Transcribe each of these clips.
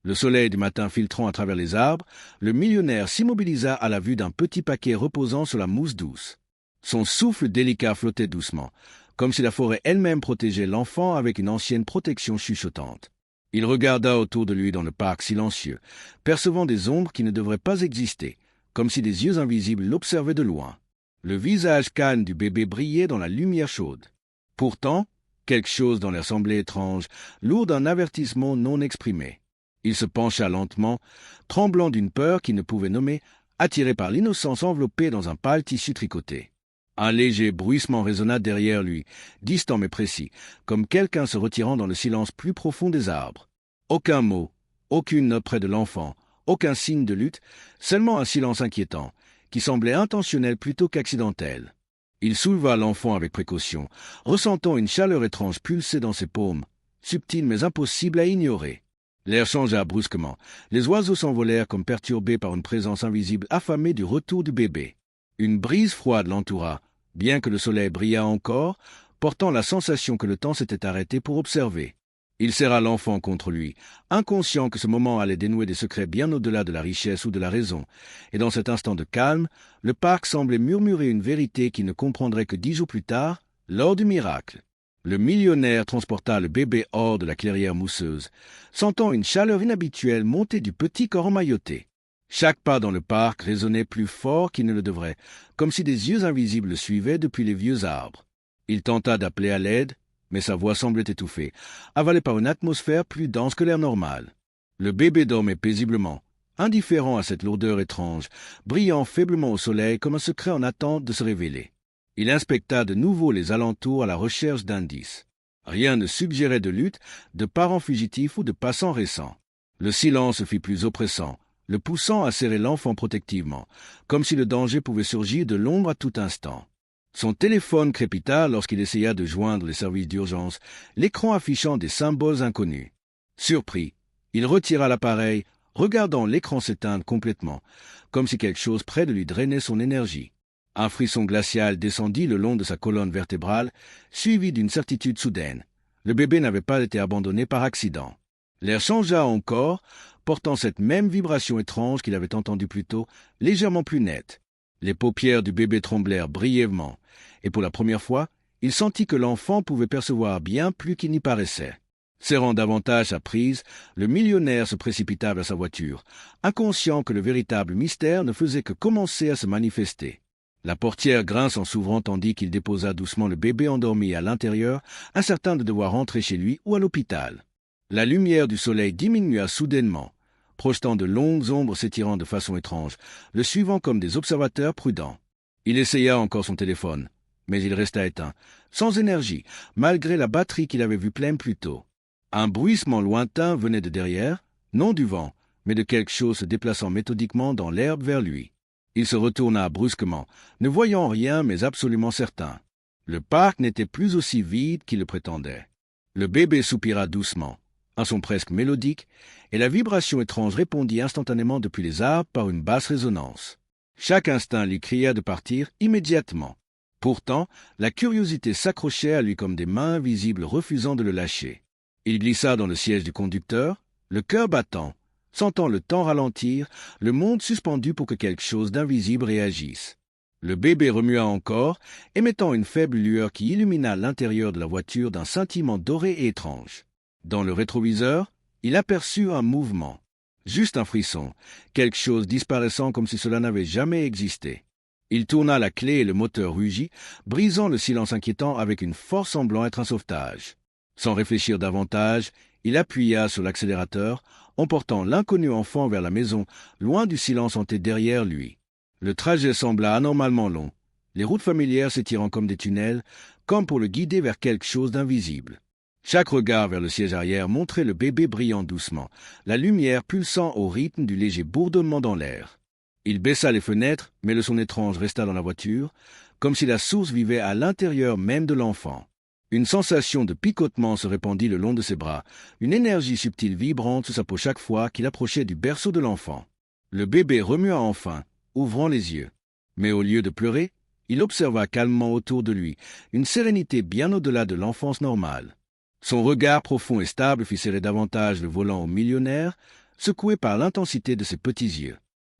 Le soleil du matin filtrant à travers les arbres, le millionnaire s'immobilisa à la vue d'un petit paquet reposant sur la mousse douce. Son souffle délicat flottait doucement, comme si la forêt elle-même protégeait l'enfant avec une ancienne protection chuchotante. Il regarda autour de lui dans le parc silencieux, percevant des ombres qui ne devraient pas exister, comme si des yeux invisibles l'observaient de loin. Le visage calme du bébé brillait dans la lumière chaude. Pourtant, quelque chose dans l'air semblait étrange, lourd d'un avertissement non exprimé. Il se pencha lentement, tremblant d'une peur qu'il ne pouvait nommer, attiré par l'innocence enveloppée dans un pâle tissu tricoté. Un léger bruissement résonna derrière lui, distant mais précis, comme quelqu'un se retirant dans le silence plus profond des arbres. Aucun mot, aucune note près de l'enfant, aucun signe de lutte, seulement un silence inquiétant, qui semblait intentionnel plutôt qu'accidentel. Il souleva l'enfant avec précaution, ressentant une chaleur étrange pulser dans ses paumes, subtile mais impossible à ignorer. L'air changea brusquement. Les oiseaux s'envolèrent comme perturbés par une présence invisible affamée du retour du bébé. Une brise froide l'entoura, bien que le soleil brillât encore, portant la sensation que le temps s'était arrêté pour observer. Il serra l'enfant contre lui, inconscient que ce moment allait dénouer des secrets bien au-delà de la richesse ou de la raison, et dans cet instant de calme, le parc semblait murmurer une vérité qu'il ne comprendrait que 10 jours plus tard, lors du miracle. Le millionnaire transporta le bébé hors de la clairière mousseuse, sentant une chaleur inhabituelle monter du petit corps emmailloté. Chaque pas dans le parc résonnait plus fort qu'il ne le devrait, comme si des yeux invisibles le suivaient depuis les vieux arbres. Il tenta d'appeler à l'aide, mais sa voix semblait étouffée, avalée par une atmosphère plus dense que l'air normal. Le bébé dormait paisiblement, indifférent à cette lourdeur étrange, brillant faiblement au soleil comme un secret en attente de se révéler. Il inspecta de nouveau les alentours à la recherche d'indices. Rien ne suggérait de lutte, de parents fugitifs ou de passants récents. Le silence se fit plus oppressant, le poussant à serrer l'enfant protectivement, comme si le danger pouvait surgir de l'ombre à tout instant. Son téléphone crépita lorsqu'il essaya de joindre les services d'urgence, l'écran affichant des symboles inconnus. Surpris, il retira l'appareil, regardant l'écran s'éteindre complètement, comme si quelque chose près de lui drainait son énergie. Un frisson glacial descendit le long de sa colonne vertébrale, suivi d'une certitude soudaine. Le bébé n'avait pas été abandonné par accident. L'air changea encore, portant cette même vibration étrange qu'il avait entendue plus tôt, légèrement plus nette. Les paupières du bébé tremblèrent brièvement, et pour la première fois, il sentit que l'enfant pouvait percevoir bien plus qu'il n'y paraissait. Serrant davantage sa prise, le millionnaire se précipita vers sa voiture, inconscient que le véritable mystère ne faisait que commencer à se manifester. La portière grince en s'ouvrant tandis qu'il déposa doucement le bébé endormi à l'intérieur, incertain de devoir rentrer chez lui ou à l'hôpital. La lumière du soleil diminua soudainement, projetant de longues ombres s'étirant de façon étrange, le suivant comme des observateurs prudents. Il essaya encore son téléphone, mais il resta éteint, sans énergie, malgré la batterie qu'il avait vue pleine plus tôt. Un bruissement lointain venait de derrière, non du vent, mais de quelque chose se déplaçant méthodiquement dans l'herbe vers lui. Il se retourna brusquement, ne voyant rien mais absolument certain. Le parc n'était plus aussi vide qu'il le prétendait. Le bébé soupira doucement, un son presque mélodique, et la vibration étrange répondit instantanément depuis les arbres par une basse résonance. Chaque instinct lui cria de partir immédiatement. Pourtant, la curiosité s'accrochait à lui comme des mains invisibles refusant de le lâcher. Il glissa dans le siège du conducteur, le cœur battant, sentant le temps ralentir, le monde suspendu pour que quelque chose d'invisible réagisse. Le bébé remua encore, émettant une faible lueur qui illumina l'intérieur de la voiture d'un scintillement doré et étrange. Dans le rétroviseur, il aperçut un mouvement. Juste un frisson, quelque chose disparaissant comme si cela n'avait jamais existé. Il tourna la clé et le moteur rugit, brisant le silence inquiétant avec une force semblant être un sauvetage. Sans réfléchir davantage, il appuya sur l'accélérateur, emportant l'inconnu enfant vers la maison, loin du silence hanté derrière lui. Le trajet sembla anormalement long, les routes familières s'étirant comme des tunnels, comme pour le guider vers quelque chose d'invisible. Chaque regard vers le siège arrière montrait le bébé brillant doucement, la lumière pulsant au rythme du léger bourdonnement dans l'air. Il baissa les fenêtres, mais le son étrange resta dans la voiture, comme si la source vivait à l'intérieur même de l'enfant. Une sensation de picotement se répandit le long de ses bras, une énergie subtile vibrante sous sa peau chaque fois qu'il approchait du berceau de l'enfant. Le bébé remua enfin, ouvrant les yeux. Mais au lieu de pleurer, il observa calmement autour de lui, une sérénité bien au-delà de l'enfance normale. Son regard profond et stable fit serrer davantage le volant au millionnaire, secoué par l'intensité de ses petits yeux.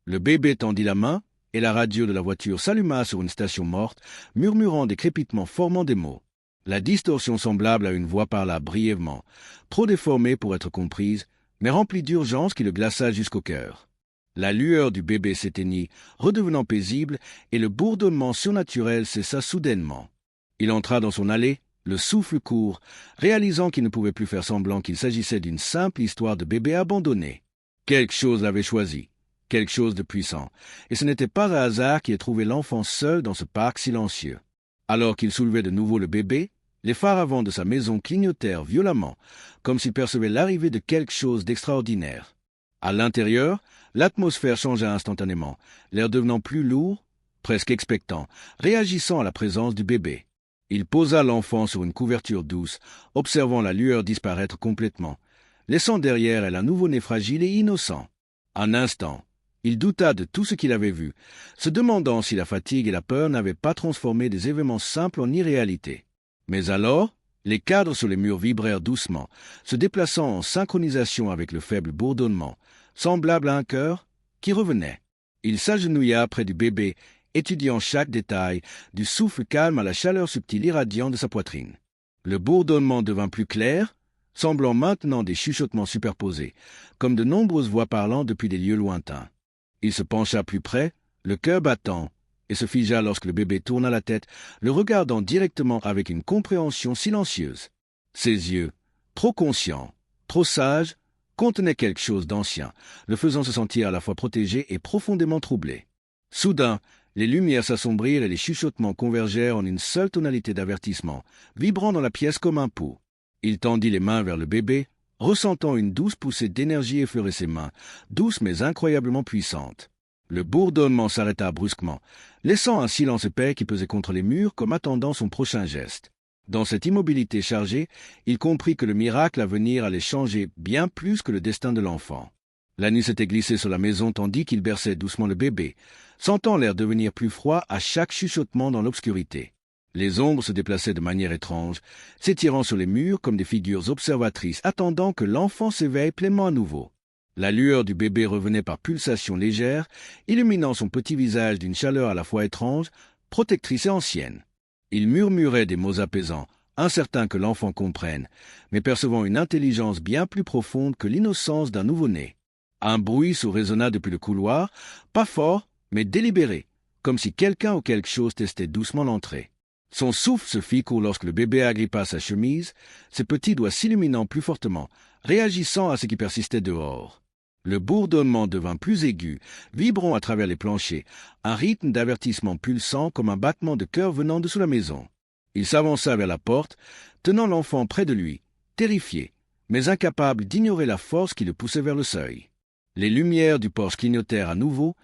Le bébé tendit la main, et la radio de la voiture s'alluma sur une station morte, murmurant des crépitements formant des mots. La distorsion semblable à une voix parla brièvement, trop déformée pour être comprise, mais remplie d'urgence qui le glaça jusqu'au cœur. La lueur du bébé s'éteignit, redevenant paisible, et le bourdonnement surnaturel cessa soudainement. Il entra dans son allée, le souffle court, réalisant qu'il ne pouvait plus faire semblant qu'il s'agissait d'une simple histoire de bébé abandonné. Quelque chose l'avait choisi, quelque chose de puissant, et ce n'était pas un hasard qui ait trouvé l'enfant seul dans ce parc silencieux. Alors qu'il soulevait de nouveau le bébé, les phares avant de sa maison clignotèrent violemment, comme s'ils percevaient l'arrivée de quelque chose d'extraordinaire. À l'intérieur, l'atmosphère changea instantanément, l'air devenant plus lourd, presque expectant, réagissant à la présence du bébé. Il posa l'enfant sur une couverture douce, observant la lueur disparaître complètement, laissant derrière elle un nouveau-né fragile et innocent. Un instant, il douta de tout ce qu'il avait vu, se demandant si la fatigue et la peur n'avaient pas transformé des événements simples en irréalité. Mais alors, les cadres sur les murs vibrèrent doucement, se déplaçant en synchronisation avec le faible bourdonnement, semblable à un cœur, qui revenait. Il s'agenouilla près du bébé, étudiant chaque détail, du souffle calme à la chaleur subtile irradiant de sa poitrine. Le bourdonnement devint plus clair, semblant maintenant des chuchotements superposés, comme de nombreuses voix parlant depuis des lieux lointains. Il se pencha plus près, le cœur battant, et se figea lorsque le bébé tourna la tête, le regardant directement avec une compréhension silencieuse. Ses yeux, trop conscients, trop sages, contenaient quelque chose d'ancien, le faisant se sentir à la fois protégé et profondément troublé. Soudain, les lumières s'assombrirent et les chuchotements convergèrent en une seule tonalité d'avertissement, vibrant dans la pièce comme un pouls. Il tendit les mains vers le bébé, ressentant une douce poussée d'énergie effleurer ses mains, douce mais incroyablement puissante. Le bourdonnement s'arrêta brusquement, laissant un silence épais qui pesait contre les murs comme attendant son prochain geste. Dans cette immobilité chargée, il comprit que le miracle à venir allait changer bien plus que le destin de l'enfant. La nuit s'était glissée sur la maison tandis qu'il berçait doucement le bébé, sentant l'air devenir plus froid à chaque chuchotement dans l'obscurité. Les ombres se déplaçaient de manière étrange, s'étirant sur les murs comme des figures observatrices attendant que l'enfant s'éveille pleinement à nouveau. La lueur du bébé revenait par pulsations légères, illuminant son petit visage d'une chaleur à la fois étrange, protectrice et ancienne. Il murmurait des mots apaisants, incertain que l'enfant comprenne, mais percevant une intelligence bien plus profonde que l'innocence d'un nouveau-né. Un bruit résonna depuis le couloir, pas fort, mais délibéré, comme si quelqu'un ou quelque chose testait doucement l'entrée. Son souffle se fit court lorsque le bébé agrippa sa chemise, ses petits doigts s'illuminant plus fortement, réagissant à ce qui persistait dehors. Le bourdonnement devint plus aigu, vibrant à travers les planchers, un rythme d'avertissement pulsant comme un battement de cœur venant de sous la maison. Il s'avança vers la porte, tenant l'enfant près de lui, terrifié, mais incapable d'ignorer la force qui le poussait vers le seuil. Les lumières du porche clignotèrent à nouveau,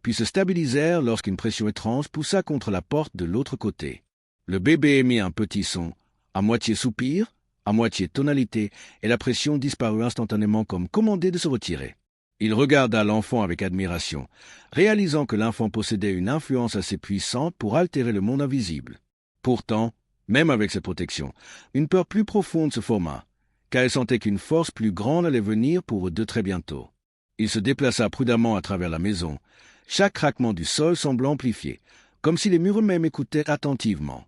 puis se stabilisèrent lorsqu'une pression étrange poussa contre la porte de l'autre côté. Le bébé émit un petit son, à moitié soupir, à moitié tonalité, et la pression disparut instantanément comme commandée de se retirer. Il regarda l'enfant avec admiration, réalisant que l'enfant possédait une influence assez puissante pour altérer le monde invisible. Pourtant, même avec cette protection, une peur plus profonde se forma, car il sentait qu'une force plus grande allait venir pour eux deux très bientôt. Il se déplaça prudemment à travers la maison, chaque craquement du sol semblant amplifié, comme si les murs eux-mêmes écoutaient attentivement.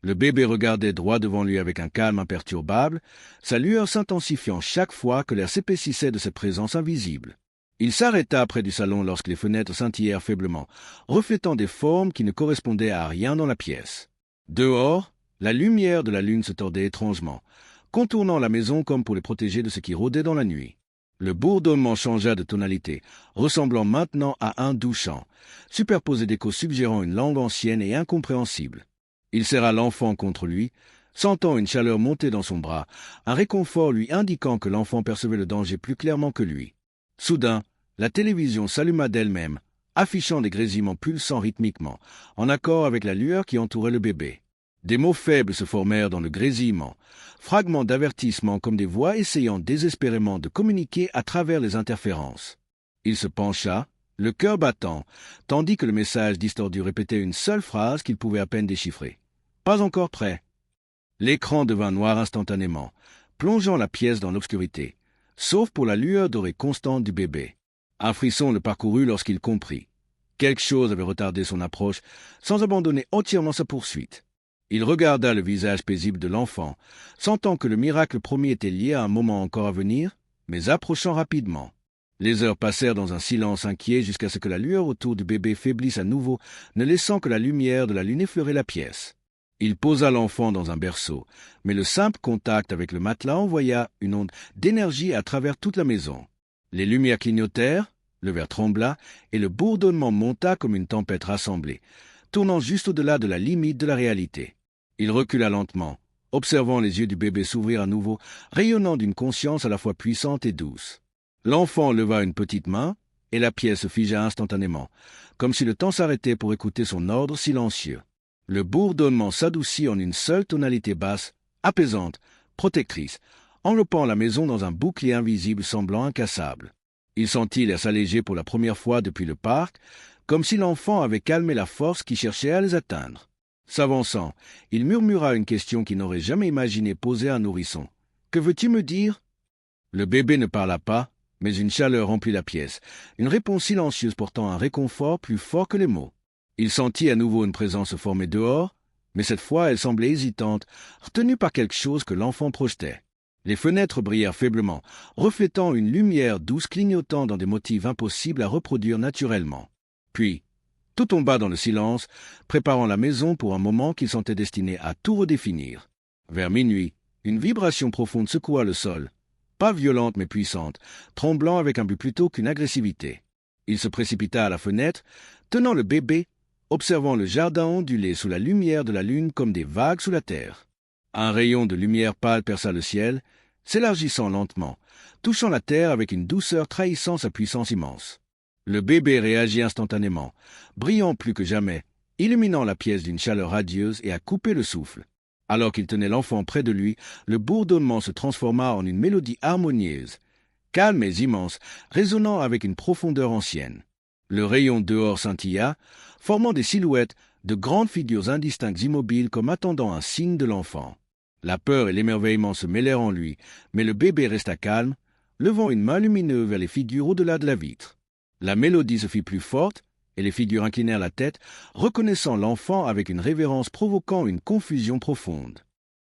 Le bébé regardait droit devant lui avec un calme imperturbable, sa lueur s'intensifiant chaque fois que l'air s'épaississait de cette présence invisible. Il s'arrêta près du salon lorsque les fenêtres scintillèrent faiblement, reflétant des formes qui ne correspondaient à rien dans la pièce. Dehors, la lumière de la lune se tordait étrangement, contournant la maison comme pour les protéger de ce qui rôdait dans la nuit. Le bourdonnement changea de tonalité, ressemblant maintenant à un doux chant, superposé d'échos suggérant une langue ancienne et incompréhensible. Il serra l'enfant contre lui, sentant une chaleur monter dans son bras, un réconfort lui indiquant que l'enfant percevait le danger plus clairement que lui. Soudain, la télévision s'alluma d'elle-même, affichant des grésillements pulsants rythmiquement, en accord avec la lueur qui entourait le bébé. Des mots faibles se formèrent dans le grésillement, fragments d'avertissement comme des voix essayant désespérément de communiquer à travers les interférences. Il se pencha, le cœur battant, tandis que le message distordu répétait une seule phrase qu'il pouvait à peine déchiffrer. « Pas encore prêt ». L'écran devint noir instantanément, plongeant la pièce dans l'obscurité, sauf pour la lueur dorée constante du bébé. Un frisson le parcourut lorsqu'il comprit. Quelque chose avait retardé son approche, sans abandonner entièrement sa poursuite. Il regarda le visage paisible de l'enfant, sentant que le miracle promis était lié à un moment encore à venir, mais approchant rapidement. Les heures passèrent dans un silence inquiet jusqu'à ce que la lueur autour du bébé faiblisse à nouveau, ne laissant que la lumière de la lune effleurer la pièce. Il posa l'enfant dans un berceau, mais le simple contact avec le matelas envoya une onde d'énergie à travers toute la maison. Les lumières clignotèrent, le verre trembla, et le bourdonnement monta comme une tempête rassemblée, tournant juste au-delà de la limite de la réalité. Il recula lentement, observant les yeux du bébé s'ouvrir à nouveau, rayonnant d'une conscience à la fois puissante et douce. L'enfant leva une petite main, et la pièce se figea instantanément, comme si le temps s'arrêtait pour écouter son ordre silencieux. Le bourdonnement s'adoucit en une seule tonalité basse, apaisante, protectrice, enveloppant la maison dans un bouclier invisible semblant incassable. Il sentit l'air s'alléger pour la première fois depuis le parc, comme si l'enfant avait calmé la force qui cherchait à les atteindre. S'avançant, il murmura une question qu'il n'aurait jamais imaginé poser à un nourrisson. « Que veux-tu me dire » Le bébé ne parla pas, mais une chaleur remplit la pièce, une réponse silencieuse portant un réconfort plus fort que les mots. Il sentit à nouveau une présence se former dehors, mais cette fois elle semblait hésitante, retenue par quelque chose que l'enfant projetait. Les fenêtres brillèrent faiblement, reflétant une lumière douce clignotant dans des motifs impossibles à reproduire naturellement. Puis, tout tomba dans le silence, préparant la maison pour un moment qu'il sentait destiné à tout redéfinir. Vers minuit, une vibration profonde secoua le sol, pas violente mais puissante, tremblant avec un but plutôt qu'une agressivité. Il se précipita à la fenêtre, tenant le bébé, observant le jardin ondulé sous la lumière de la lune comme des vagues sous la terre. Un rayon de lumière pâle perça le ciel, s'élargissant lentement, touchant la terre avec une douceur trahissant sa puissance immense. Le bébé réagit instantanément, brillant plus que jamais, illuminant la pièce d'une chaleur radieuse et à couper le souffle. Alors qu'il tenait l'enfant près de lui, le bourdonnement se transforma en une mélodie harmonieuse, calme et immense, résonnant avec une profondeur ancienne. Le rayon dehors scintilla, formant des silhouettes de grandes figures indistinctes immobiles comme attendant un signe de l'enfant. La peur et l'émerveillement se mêlèrent en lui, mais le bébé resta calme, levant une main lumineuse vers les figures au-delà de la vitre. La mélodie se fit plus forte, et les figures inclinèrent la tête, reconnaissant l'enfant avec une révérence provoquant une confusion profonde.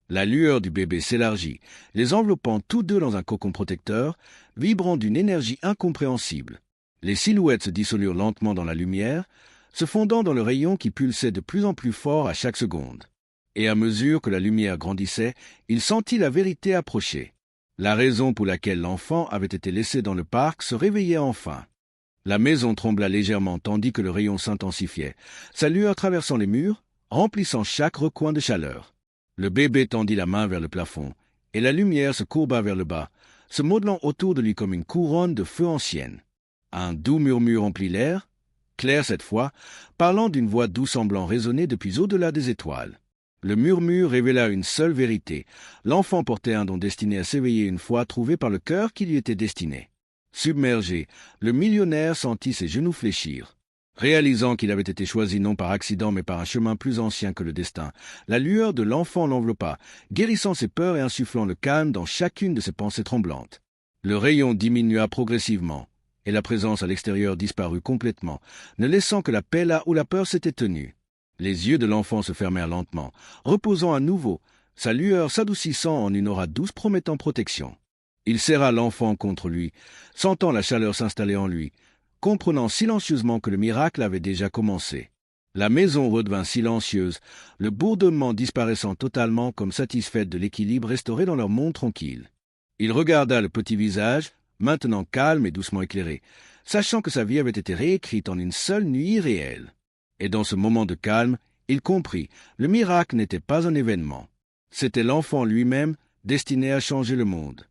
La lueur du bébé s'élargit, les enveloppant tous deux dans un cocon protecteur, vibrant d'une énergie incompréhensible. Les silhouettes se dissolurent lentement dans la lumière, se fondant dans le rayon qui pulsait de plus en plus fort à chaque seconde. Et à mesure que la lumière grandissait, il sentit la vérité approcher. La raison pour laquelle l'enfant avait été laissé dans le parc se réveillait enfin. La maison trembla légèrement tandis que le rayon s'intensifiait, sa lueur traversant les murs, remplissant chaque recoin de chaleur. Le bébé tendit la main vers le plafond, et la lumière se courba vers le bas, se modelant autour de lui comme une couronne de feu ancienne. Un doux murmure emplit l'air, clair cette fois, parlant d'une voix d'où semblant résonner depuis au-delà des étoiles. Le murmure révéla une seule vérité. L'enfant portait un don destiné à s'éveiller une fois trouvé par le cœur qui lui était destiné. Submergé, le millionnaire sentit ses genoux fléchir. Réalisant qu'il avait été choisi non par accident mais par un chemin plus ancien que le destin, la lueur de l'enfant l'enveloppa, guérissant ses peurs et insufflant le calme dans chacune de ses pensées tremblantes. Le rayon diminua progressivement, et la présence à l'extérieur disparut complètement, ne laissant que la paix là où la peur s'était tenue. Les yeux de l'enfant se fermèrent lentement, reposant à nouveau, sa lueur s'adoucissant en une aura douce promettant protection. Il serra l'enfant contre lui, sentant la chaleur s'installer en lui, comprenant silencieusement que le miracle avait déjà commencé. La maison redevint silencieuse, le bourdonnement disparaissant totalement comme satisfaite de l'équilibre restauré dans leur monde tranquille. Il regarda le petit visage, maintenant calme et doucement éclairé, sachant que sa vie avait été réécrite en une seule nuit irréelle. Et dans ce moment de calme, il comprit, le miracle n'était pas un événement. C'était l'enfant lui-même destiné à changer le monde.